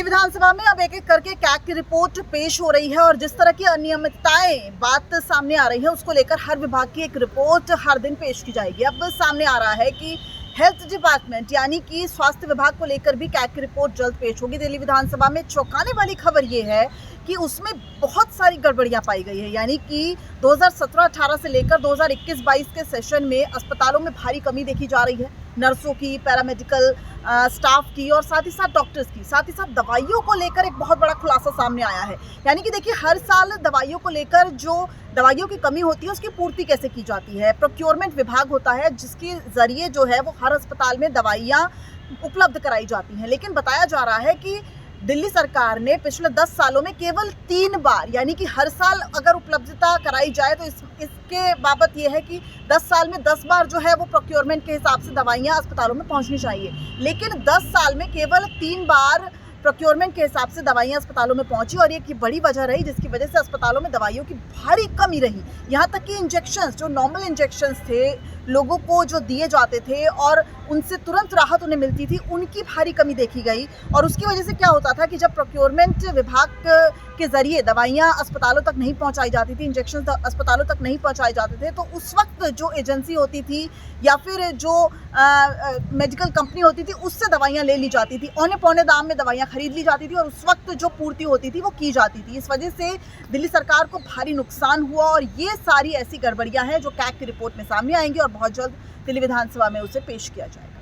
विधानसभा में अब एक एक करके कैग की रिपोर्ट पेश हो रही है और जिस तरह की अनियमितताएं बात सामने आ रही है उसको लेकर हर विभाग की एक रिपोर्ट हर दिन पेश की जाएगी। अब सामने आ रहा है कि हेल्थ डिपार्टमेंट यानी कि स्वास्थ्य विभाग को लेकर भी कैग की रिपोर्ट जल्द पेश होगी। दिल्ली विधानसभा में चौंकाने वाली खबर ये है कि उसमें बहुत सारी गड़बड़ियां पाई गई है, यानी कि 2017-18 से लेकर 2021-22 के सेशन में अस्पतालों में भारी कमी देखी जा रही है, नर्सों की, पैरामेडिकल स्टाफ की और साथ ही साथ डॉक्टर्स की, साथ ही साथ दवाइयों को लेकर एक बहुत बड़ा खुलासा सामने आया है। यानी कि देखिए, हर साल दवाइयों को लेकर जो दवाइयों की कमी होती है उसकी पूर्ति कैसे की जाती है। प्रोक्योरमेंट विभाग होता है जिसके जरिए जो है वो हर अस्पताल में दवाइयाँ उपलब्ध कराई जाती हैं, लेकिन बताया जा रहा है कि दिल्ली सरकार ने पिछले 10 सालों में केवल 3 बार, यानी कि हर साल अगर उपलब्धता कराई जाए तो इसके बाबत यह है कि 10 साल में 10 बार जो है वो प्रोक्योरमेंट के हिसाब से दवाइयाँ अस्पतालों में पहुंचनी चाहिए, लेकिन 10 साल में केवल 3 बार प्रोक्योरमेंट के हिसाब से दवाइयाँ अस्पतालों में पहुंची और एक बड़ी वजह रही जिसकी वजह से अस्पतालों में दवाइयों की भारी कमी रही। यहाँ तक कि इंजेक्शंस, जो नॉर्मल इंजेक्शंस थे लोगों को जो दिए जाते थे और उनसे तुरंत राहत उन्हें मिलती थी, उनकी भारी कमी देखी गई। और उसकी वजह से क्या होता था कि जब प्रोक्योरमेंट विभाग के जरिए दवाइयाँ अस्पतालों तक नहीं पहुँचाई जाती थी, इंजेक्शन अस्पतालों तक नहीं पहुँचाए जाते थे, तो उस वक्त जो एजेंसी होती थी या फिर जो मेडिकल कंपनी होती थी उससे दवाइयाँ ले ली जाती थी, औने पौने दाम में दवाइयाँ खरीद ली जाती थी और उस वक्त जो पूर्ति होती थी वो की जाती थी। इस वजह से दिल्ली सरकार को भारी नुकसान हुआ और ये सारी ऐसी गड़बड़ियां हैं जो कैग की रिपोर्ट में सामने आएंगी और बहुत जल्द दिल्ली विधानसभा में उसे पेश किया जाएगा।